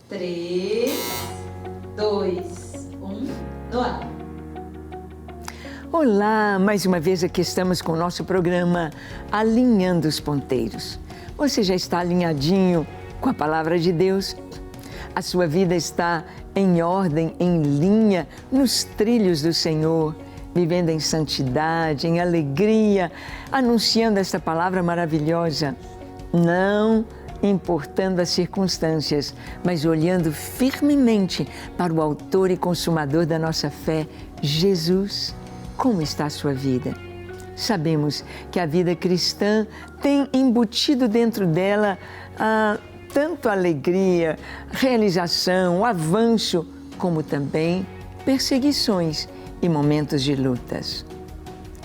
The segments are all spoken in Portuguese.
3, 2, 1, no ar. Olá, mais uma vez aqui estamos com o nosso programa Alinhando os Ponteiros. Você já está alinhadinho com a Palavra de Deus? A sua vida está em ordem, em linha, nos trilhos do Senhor, vivendo em santidade, em alegria, anunciando esta palavra maravilhosa, não importando as circunstâncias, mas olhando firmemente para o autor e consumador da nossa fé, Jesus. Como está a sua vida? Sabemos que a vida cristã tem embutido dentro dela tanto alegria, realização, avanço, como também perseguições e momentos de lutas.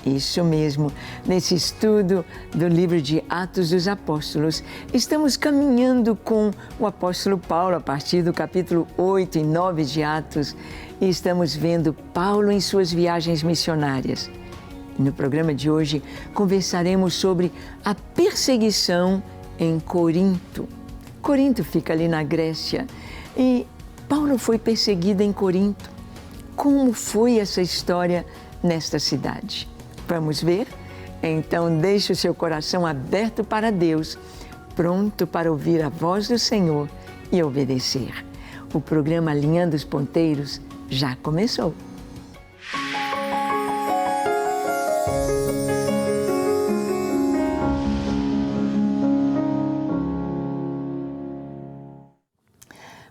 Isso mesmo, nesse estudo do livro de Atos dos Apóstolos, estamos caminhando com o apóstolo Paulo a partir do capítulo 8 e 9 de Atos e estamos vendo Paulo em suas viagens missionárias. No programa de hoje conversaremos sobre a perseguição em Corinto. Corinto fica ali na Grécia e Paulo foi perseguido em Corinto. Como foi essa história nesta cidade? Vamos ver? Então deixe o seu coração aberto para Deus, pronto para ouvir a voz do Senhor e obedecer. O programa Alinhando os Ponteiros já começou.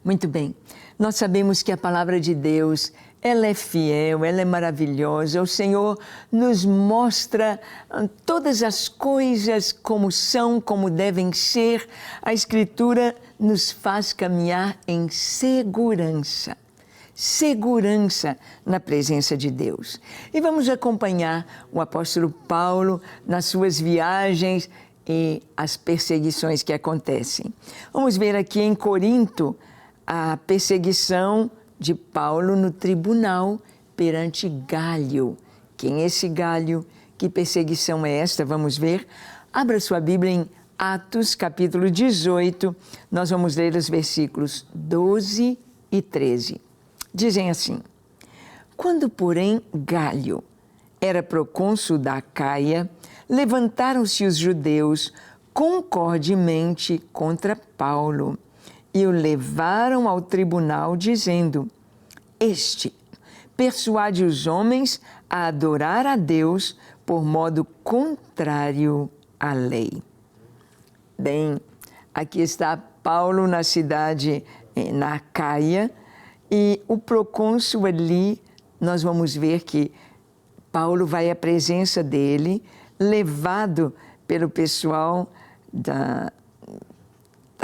Muito bem, nós sabemos que a palavra de Deus, ela é fiel, ela é maravilhosa. O Senhor nos mostra todas as coisas como são, como devem ser. A Escritura nos faz caminhar em segurança. Segurança na presença de Deus. E vamos acompanhar o apóstolo Paulo nas suas viagens e as perseguições que acontecem. Vamos ver aqui em Corinto a perseguição de Paulo no tribunal perante Gálio. Quem é esse Gálio? Que perseguição é esta? Vamos ver. Abra sua Bíblia em Atos, capítulo 18. Nós vamos ler os versículos 12 e 13. Dizem assim: Quando, porém, Gálio era procônsul da Acaia, levantaram-se os judeus concordemente contra Paulo e o levaram ao tribunal, dizendo: Este persuade os homens a adorar a Deus por modo contrário à lei. Bem, aqui está Paulo na cidade, na Acaia, e o procônsul ali, nós vamos ver que Paulo vai à presença dele, levado pelo pessoal da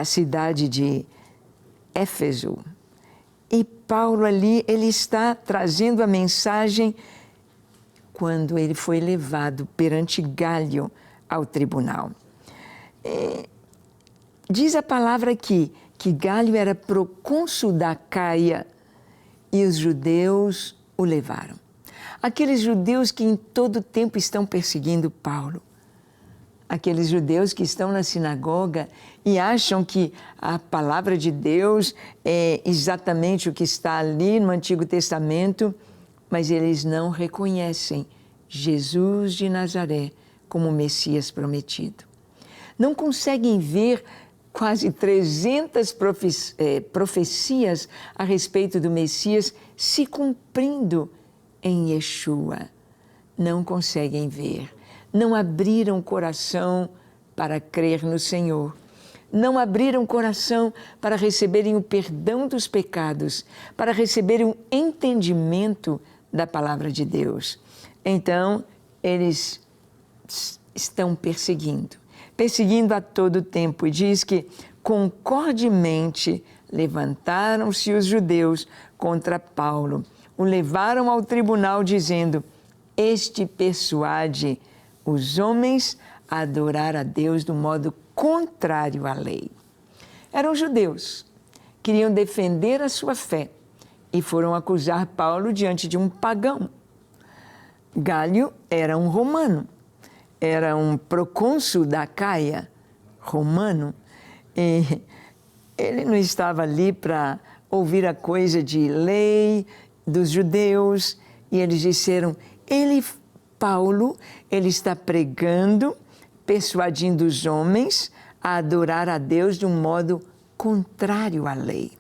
cidade de Éfeso. E Paulo ali, ele está trazendo a mensagem quando ele foi levado perante Gálio ao tribunal. Diz a palavra aqui que Gálio era procônsul da Acaia e os judeus o levaram. Aqueles judeus que em todo tempo estão perseguindo Paulo. Aqueles judeus que estão na sinagoga e acham que a palavra de Deus é exatamente o que está ali no Antigo Testamento, mas eles não reconhecem Jesus de Nazaré como o Messias prometido. Não conseguem ver quase 300 profecias a respeito do Messias se cumprindo em Yeshua. Não conseguem ver. Não abriram o coração para crer no Senhor. Não abriram o coração para receberem o perdão dos pecados, para receberem o entendimento da palavra de Deus. Então, eles estão perseguindo a todo tempo. E diz que concordemente levantaram-se os judeus contra Paulo. O levaram ao tribunal dizendo: Este persuade os homens a adorar a Deus do modo contrário à lei. Eram judeus, queriam defender a sua fé e foram acusar Paulo diante de um pagão. Gálio era um romano, era um procônsul da Acaia, romano, e ele não estava ali para ouvir a coisa de lei dos judeus. E eles disseram, Paulo, ele está pregando, persuadindo os homens a adorar a Deus de um modo contrário à lei.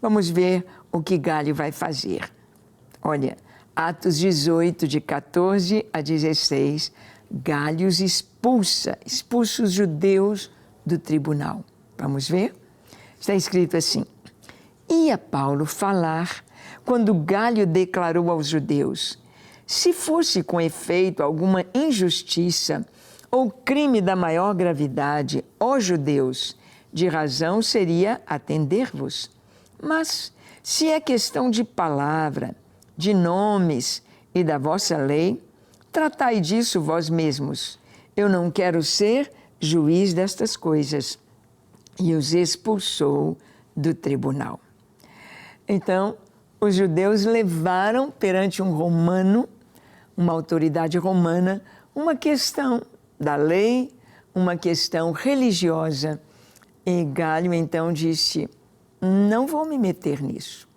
Vamos ver o que Gálio vai fazer. Olha, Atos 18, de 14 a 16, Gálio expulsa os judeus do tribunal. Vamos ver? Está escrito assim, ia Paulo falar quando Gálio declarou aos judeus, se fosse com efeito alguma injustiça ou crime da maior gravidade, ó judeus, de razão seria atender-vos. Mas, se é questão de palavra, de nomes e da vossa lei, tratai disso vós mesmos. Eu não quero ser juiz destas coisas. E os expulsou do tribunal. Então, os judeus levaram perante um romano, uma autoridade romana, uma questão da lei, uma questão religiosa. E Gálio então disse, não vou me meter nisso.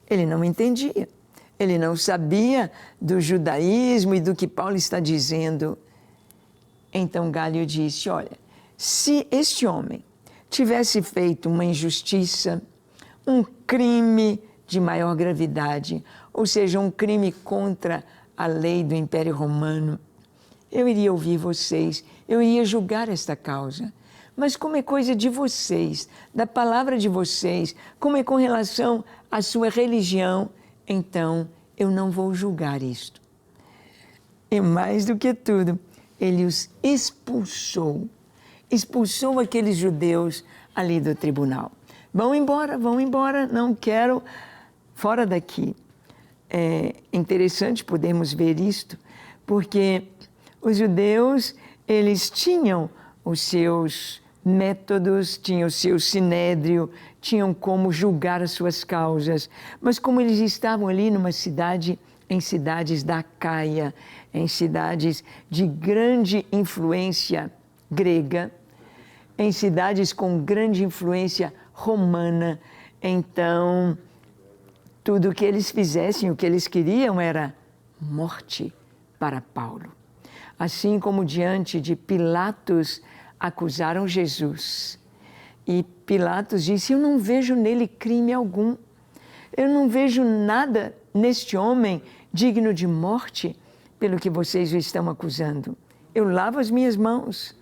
Ele não entendia, ele não sabia do judaísmo e do que Paulo está dizendo. Então Gálio disse, olha, se este homem tivesse feito uma injustiça, um crime de maior gravidade, ou seja, um crime contra a lei do Império Romano, eu iria ouvir vocês, eu iria julgar esta causa. Mas como é coisa de vocês, da palavra de vocês, como é com relação à sua religião, então eu não vou julgar isto. E mais do que tudo, ele os expulsou aqueles judeus ali do tribunal. Vão embora, não quero, fora daqui. É interessante podermos ver isto, porque os judeus, eles tinham os seus métodos, tinham o seu sinédrio, tinham como julgar as suas causas, mas como eles estavam ali numa cidade, em cidades da Acaia, em cidades de grande influência grega, em cidades com grande influência romana, então tudo o que eles fizessem, o que eles queriam era morte para Paulo. Assim como diante de Pilatos acusaram Jesus. E Pilatos disse, eu não vejo nele crime algum. Eu não vejo nada neste homem digno de morte pelo que vocês o estão acusando. Eu lavo as minhas mãos.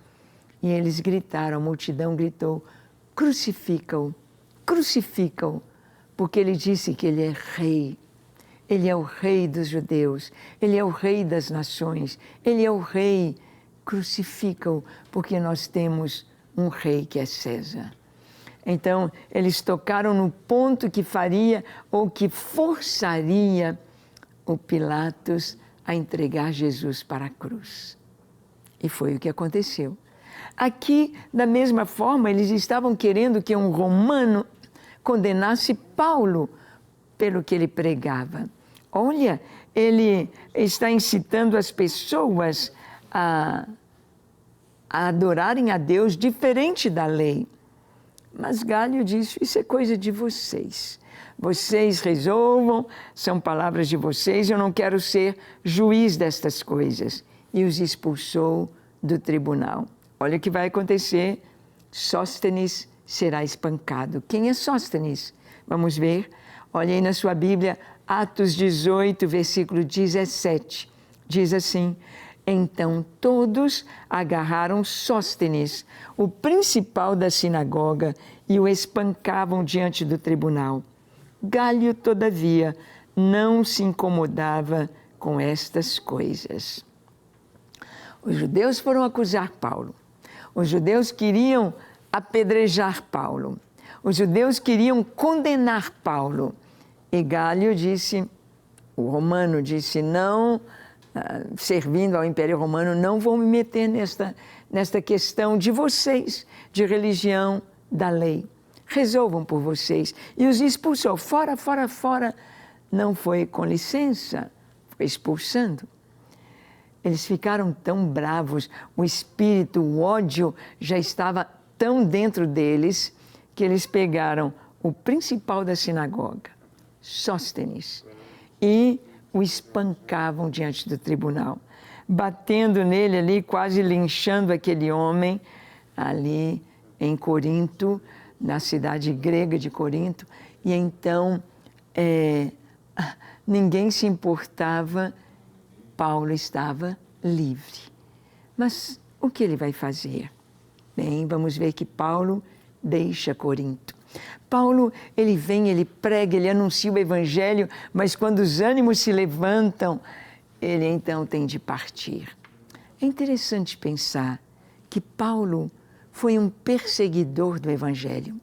E eles gritaram, a multidão gritou, crucifica-o, crucifica-o, porque ele disse que ele é rei. Ele é o rei dos judeus, ele é o rei das nações, ele é o rei. Crucifica-o, porque nós temos um rei que é César. Então, eles tocaram no ponto que faria ou que forçaria o Pilatos a entregar Jesus para a cruz. E foi o que aconteceu. Aqui, da mesma forma, eles estavam querendo que um romano condenasse Paulo pelo que ele pregava. Olha, ele está incitando as pessoas a adorarem a Deus diferente da lei. Mas Gálio disse, isso é coisa de vocês. Vocês resolvam, são palavras de vocês, eu não quero ser juiz destas coisas. E os expulsou do tribunal. Olha o que vai acontecer, Sóstenes será espancado. Quem é Sóstenes? Vamos ver. Olha aí na sua Bíblia, Atos 18, versículo 17. Diz assim, então todos agarraram Sóstenes, o principal da sinagoga, e o espancavam diante do tribunal. Gálio, todavia, não se incomodava com estas coisas. Os judeus foram acusar Paulo. Os judeus queriam apedrejar Paulo. Os judeus queriam condenar Paulo. E Gálio disse, o romano disse, não, servindo ao Império Romano, não vou me meter nesta questão de vocês, de religião, da lei. Resolvam por vocês. E os expulsou, fora, fora, fora. Não foi com licença, foi expulsando. Eles ficaram tão bravos, o espírito, o ódio já estava tão dentro deles, que eles pegaram o principal da sinagoga, Sóstenes, e o espancavam diante do tribunal, batendo nele ali, quase linchando aquele homem ali em Corinto, na cidade grega de Corinto. E então ninguém se importava, Paulo estava livre. Mas o que ele vai fazer? Bem, vamos ver que Paulo deixa Corinto. Paulo, ele vem, ele prega, ele anuncia o evangelho, mas quando os ânimos se levantam, ele então tem de partir. É interessante pensar que Paulo foi um perseguidor do evangelho.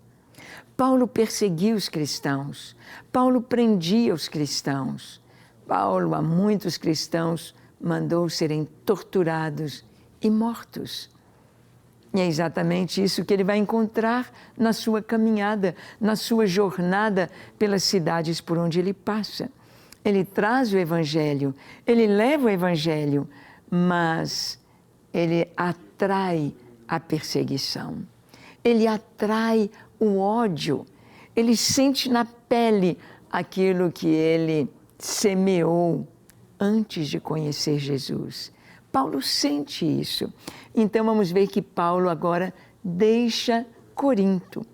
Paulo perseguia os cristãos. Paulo prendia os cristãos. Paulo, a muitos cristãos, mandou serem torturados e mortos. E é exatamente isso que ele vai encontrar na sua caminhada, na sua jornada pelas cidades por onde ele passa. Ele traz o evangelho, ele leva o evangelho, mas ele atrai a perseguição. Ele atrai o ódio. Ele sente na pele aquilo que ele semeou antes de conhecer Jesus. Paulo sente isso. Então vamos ver que Paulo agora deixa Corinto.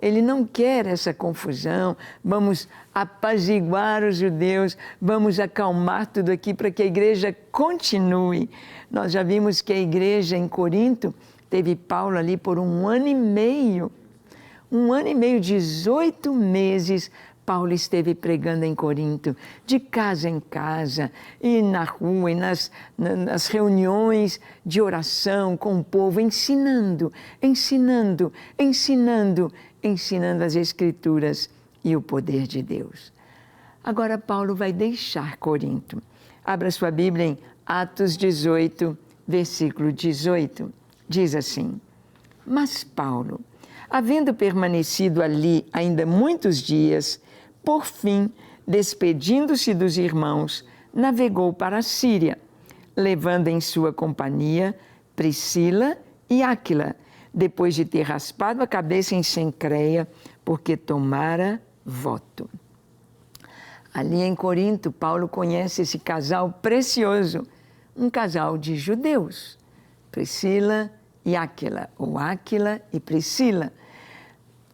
Ele não quer essa confusão, vamos apaziguar os judeus, vamos acalmar tudo aqui para que a igreja continue. Nós já vimos que a igreja em Corinto teve Paulo ali por 1 ano e meio. 18 meses, Paulo esteve pregando em Corinto, de casa em casa, e na rua, e nas reuniões de oração com o povo, ensinando as Escrituras e o poder de Deus. Agora Paulo vai deixar Corinto. Abra sua Bíblia em Atos 18, versículo 18. Diz assim: Mas Paulo, havendo permanecido ali ainda muitos dias, por fim, despedindo-se dos irmãos, navegou para a Síria, levando em sua companhia Priscila e Áquila, depois de ter raspado a cabeça em Cencreia, porque tomara voto. Ali em Corinto, Paulo conhece esse casal precioso, um casal de judeus, Priscila e Áquila, ou Áquila e Priscila,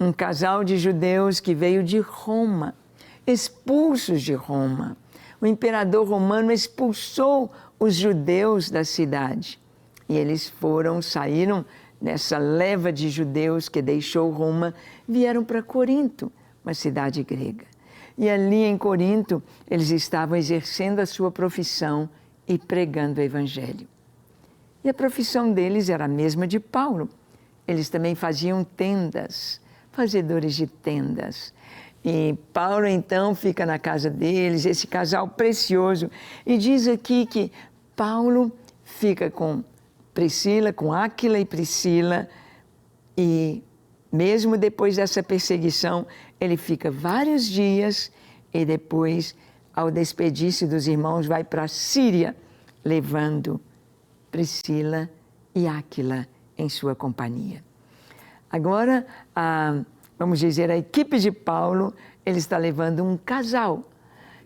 um casal de judeus que veio de Roma, expulsos de Roma. O imperador romano expulsou os judeus da cidade. E eles saíram nessa leva de judeus que deixou Roma, vieram para Corinto, uma cidade grega. E ali em Corinto, eles estavam exercendo a sua profissão e pregando o evangelho. E a profissão deles era a mesma de Paulo. Eles também faziam tendas, fazedores de tendas. E Paulo, então, fica na casa deles, esse casal precioso. E diz aqui que Paulo fica com Priscila, com Áquila e Priscila, e mesmo depois dessa perseguição, ele fica vários dias e depois, ao despedir-se dos irmãos, vai para a Síria, levando Priscila e Áquila em sua companhia. Agora, vamos dizer, a equipe de Paulo, ele está levando um casal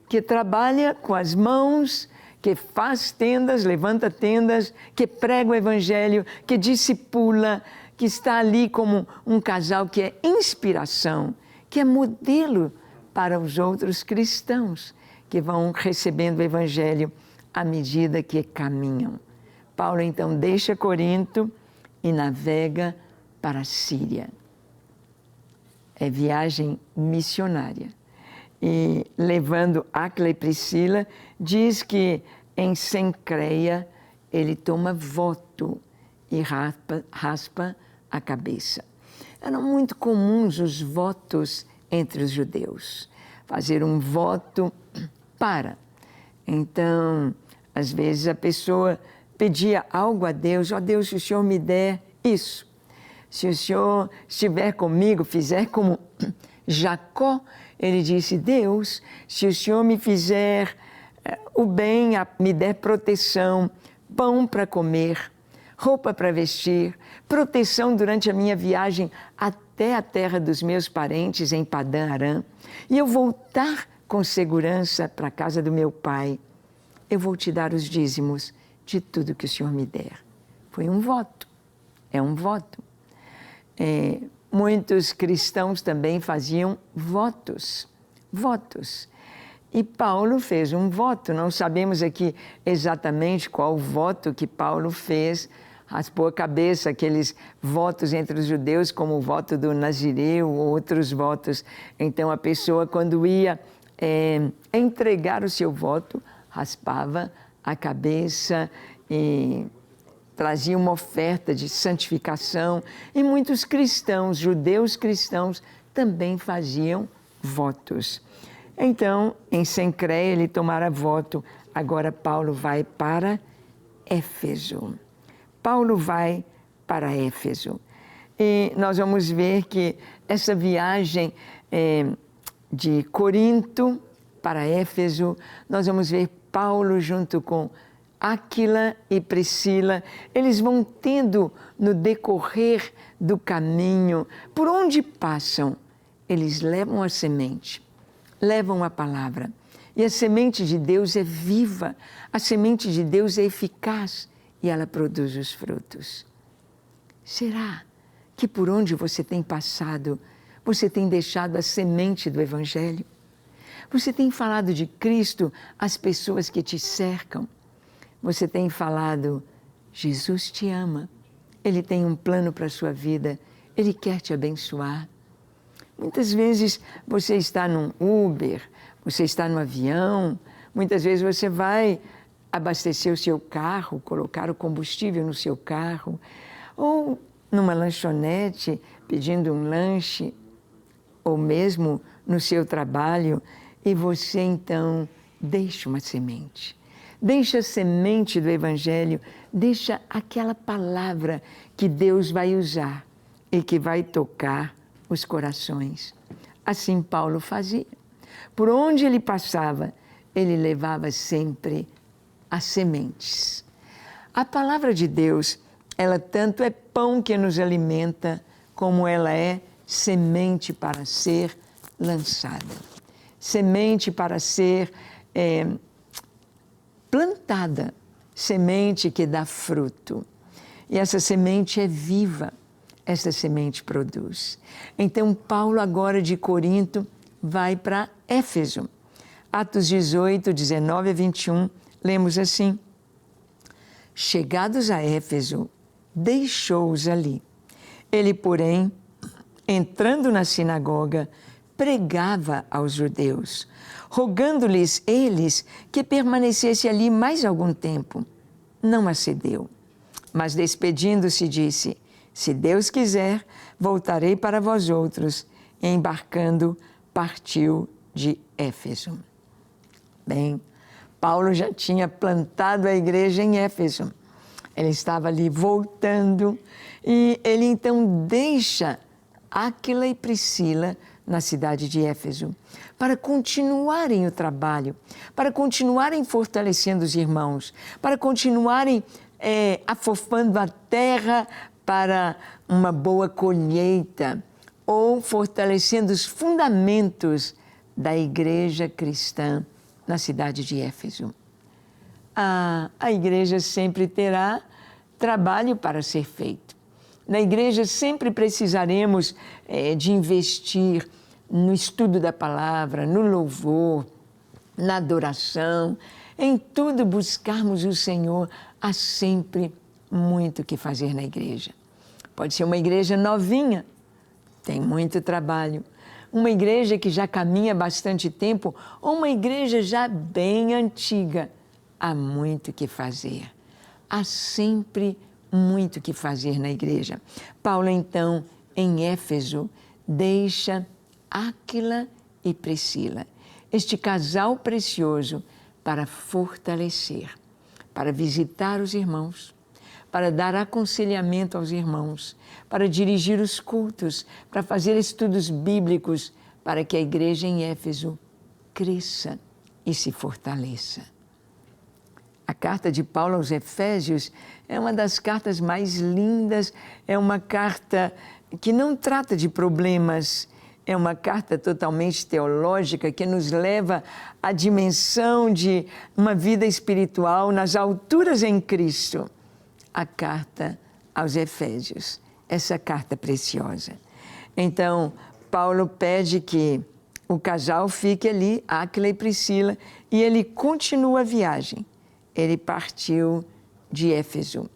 que trabalha com as mãos, que faz tendas, levanta tendas, que prega o evangelho, que discipula, que está ali como um casal que é inspiração, que é modelo para os outros cristãos que vão recebendo o evangelho à medida que caminham. Paulo então deixa Corinto e navega para a Síria. É viagem missionária. E levando Áquila e Priscila, diz que em Cencreia ele toma voto e raspa a cabeça. Eram muito comuns os votos entre os judeus. Fazer um voto para. Então, às vezes a pessoa pedia algo a Deus: ó Deus, se o Senhor me der isso, se o Senhor estiver comigo, fizer como Jacó, ele disse: Deus, se o Senhor me fizer o bem, me der proteção, pão para comer, roupa para vestir, proteção durante a minha viagem até a terra dos meus parentes em Padã Arã, e eu voltar com segurança para a casa do meu pai, eu vou te dar os dízimos de tudo que o Senhor me der. Foi um voto, é um voto. Muitos cristãos também faziam votos. E Paulo fez um voto, não sabemos aqui exatamente qual voto que Paulo fez, raspou a cabeça, aqueles votos entre os judeus, como o voto do Nazireu, ou outros votos. Então a pessoa, quando ia entregar o seu voto, raspava a cabeça e trazia uma oferta de santificação. E muitos cristãos, judeus cristãos, também faziam votos. Então, em Cencreia, ele tomara voto. Agora Paulo vai para Éfeso. Paulo vai para Éfeso. E nós vamos ver que essa viagem de Corinto para Éfeso, nós vamos ver Paulo junto com Áquila e Priscila, eles vão tendo no decorrer do caminho, por onde passam, eles levam a semente, levam a palavra. E a semente de Deus é viva, a semente de Deus é eficaz e ela produz os frutos. Será que por onde você tem passado, você tem deixado a semente do Evangelho? Você tem falado de Cristo às pessoas que te cercam? Você tem falado, Jesus te ama, Ele tem um plano para a sua vida, Ele quer te abençoar. Muitas vezes você está num Uber, você está no avião, muitas vezes você vai abastecer o seu carro, colocar o combustível no seu carro, ou numa lanchonete pedindo um lanche, ou mesmo no seu trabalho, e você então deixa uma semente. Deixa a semente do Evangelho, deixa aquela palavra que Deus vai usar e que vai tocar os corações. Assim Paulo fazia. Por onde ele passava, ele levava sempre as sementes. A palavra de Deus, ela tanto é pão que nos alimenta, como ela é semente para ser lançada. Semente para ser plantada, semente que dá fruto. E essa semente é viva, essa semente produz. Então, Paulo, agora de Corinto, vai para Éfeso. Atos 18, 19 a 21, lemos assim: chegados a Éfeso, deixou-os ali. Ele, porém, entrando na sinagoga, pregava aos judeus, rogando-lhes eles que permanecesse ali mais algum tempo. Não acedeu, mas despedindo-se disse: se Deus quiser, voltarei para vós outros. E embarcando, partiu de Éfeso. Bem, Paulo já tinha plantado a igreja em Éfeso. Ele estava ali voltando e ele então deixa Áquila e Priscila na cidade de Éfeso, para continuarem o trabalho, para continuarem fortalecendo os irmãos, para continuarem afofando a terra para uma boa colheita, ou fortalecendo os fundamentos da igreja cristã na cidade de Éfeso. A igreja sempre terá trabalho para ser feito. Na igreja sempre precisaremos de investir no estudo da palavra, no louvor, na adoração, em tudo buscarmos o Senhor. Há sempre muito o que fazer na igreja. Pode ser uma igreja novinha, tem muito trabalho. Uma igreja que já caminha há bastante tempo, ou uma igreja já bem antiga, há muito o que fazer. Há sempre muito o que fazer na igreja. Paulo, então, em Éfeso, deixa Áquila e Priscila, este casal precioso, para fortalecer, para visitar os irmãos, para dar aconselhamento aos irmãos, para dirigir os cultos, para fazer estudos bíblicos, para que a igreja em Éfeso cresça e se fortaleça. A carta de Paulo aos Efésios é uma das cartas mais lindas, é uma carta que não trata de problemas, é uma carta totalmente teológica que nos leva à dimensão de uma vida espiritual nas alturas em Cristo. A carta aos Efésios, essa carta preciosa. Então, Paulo pede que o casal fique ali, Áquila e Priscila, e ele continua a viagem. Ele partiu de Éfeso.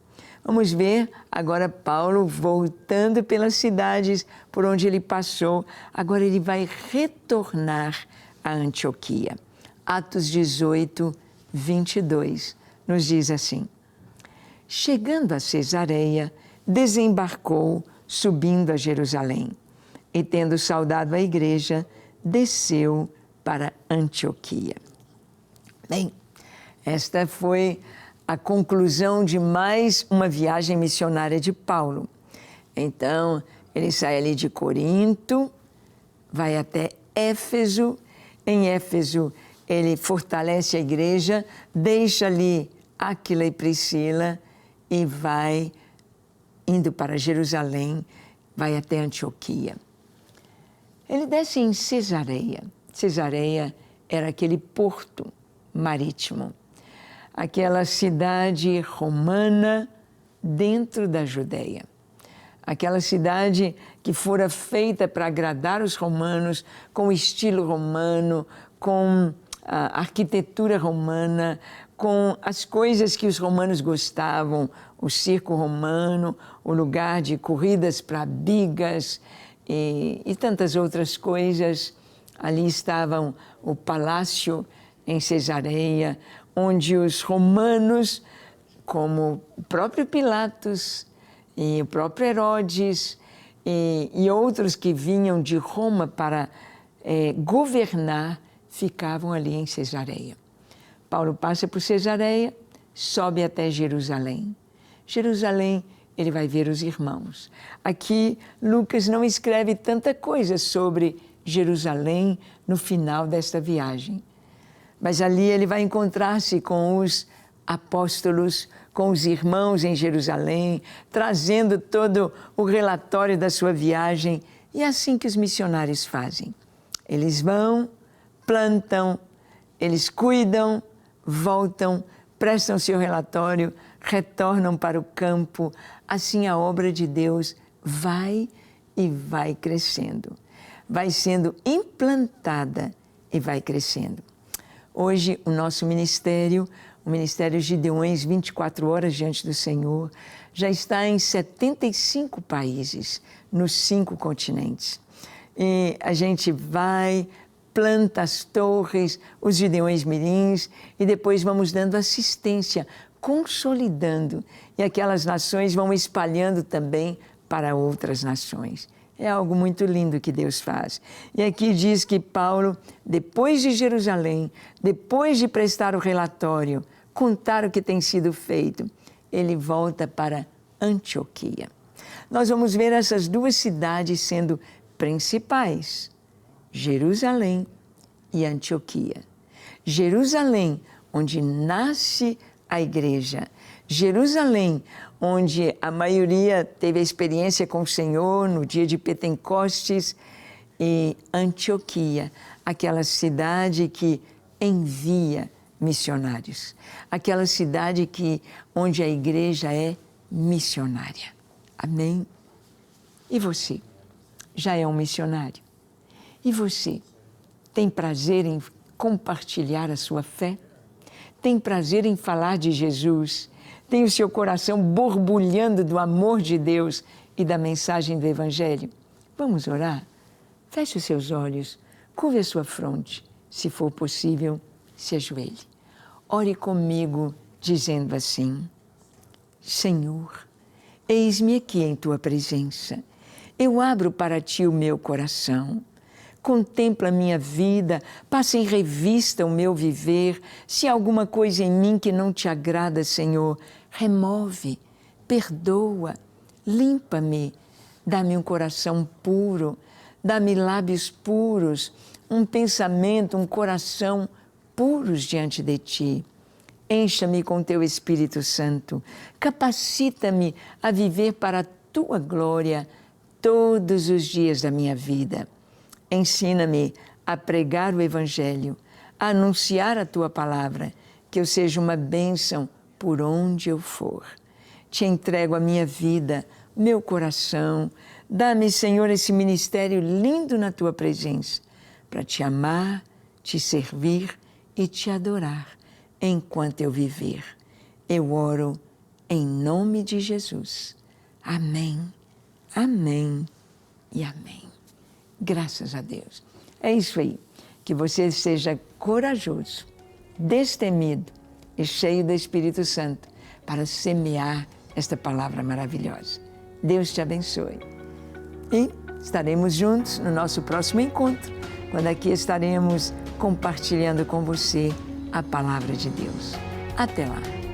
Vamos ver agora Paulo voltando pelas cidades por onde ele passou. Agora ele vai retornar a Antioquia. Atos 18, 22, nos diz assim: chegando a Cesareia, desembarcou, subindo a Jerusalém. E tendo saudado a igreja, desceu para Antioquia. Bem, esta foi a conclusão de mais uma viagem missionária de Paulo. Então, ele sai ali de Corinto, vai até Éfeso. Em Éfeso, ele fortalece a igreja, deixa ali Áquila e Priscila e vai indo para Jerusalém, vai até Antioquia. Ele desce em Cesareia. Cesareia era aquele porto marítimo, aquela cidade romana dentro da Judeia. Aquela cidade que fora feita para agradar os romanos, com o estilo romano, com a arquitetura romana, com as coisas que os romanos gostavam, o circo romano, o lugar de corridas para bigas e tantas outras coisas. Ali estavam o palácio em Cesareia, onde os romanos, como o próprio Pilatos e o próprio Herodes e outros que vinham de Roma para governar, ficavam ali em Cesareia. Paulo passa por Cesareia, sobe até Jerusalém. Jerusalém, ele vai ver os irmãos. Aqui, Lucas não escreve tanta coisa sobre Jerusalém no final desta viagem. Mas ali ele vai encontrar-se com os apóstolos, com os irmãos em Jerusalém, trazendo todo o relatório da sua viagem. E é assim que os missionários fazem. Eles vão, plantam, eles cuidam, voltam, prestam seu relatório, retornam para o campo. Assim a obra de Deus vai e vai crescendo. Vai sendo implantada e vai crescendo. Hoje, o nosso ministério, o Ministério Gideões 24 Horas Diante do Senhor, já está em 75 países, nos 5 continentes. E a gente vai, planta as torres, os Gideões Mirins, e depois vamos dando assistência, consolidando, e aquelas nações vão espalhando também para outras nações. É algo muito lindo que Deus faz. E aqui diz que Paulo, depois de Jerusalém, depois de prestar o relatório, contar o que tem sido feito, ele volta para Antioquia. Nós vamos ver essas 2 cidades sendo principais, Jerusalém e Antioquia. Jerusalém, onde nasce a igreja. Jerusalém, onde a maioria teve a experiência com o Senhor no dia de Pentecostes, e Antioquia, aquela cidade que envia missionários, aquela cidade onde a igreja é missionária. Amém? E você, já é um missionário? E você, tem prazer em compartilhar a sua fé? Tem prazer em falar de Jesus? Tem o seu coração borbulhando do amor de Deus e da mensagem do Evangelho? Vamos orar? Feche os seus olhos, curve a sua fronte. Se for possível, se ajoelhe. Ore comigo, dizendo assim: Senhor, eis-me aqui em Tua presença. Eu abro para Ti o meu coração. Contempla a minha vida, passa em revista o meu viver. Se há alguma coisa em mim que não Te agrada, Senhor, remove, perdoa, limpa-me, dá-me um coração puro, dá-me lábios puros, um pensamento, um coração puros diante de Ti. Encha-me com Teu Espírito Santo, capacita-me a viver para a Tua glória, todos os dias da minha vida. Ensina-me a pregar o Evangelho, a anunciar a Tua palavra, que eu seja uma bênção por onde eu for. Te entrego a minha vida, meu coração. Dá-me, Senhor, esse ministério lindo na Tua presença, para Te amar, Te servir e Te adorar enquanto eu viver. Eu oro em nome de Jesus. Amém, amém e amém. Graças a Deus. É isso aí. Que você seja corajoso, destemido e cheio do Espírito Santo para semear esta palavra maravilhosa. Deus te abençoe. E estaremos juntos no nosso próximo encontro, quando aqui estaremos compartilhando com você a palavra de Deus. Até lá.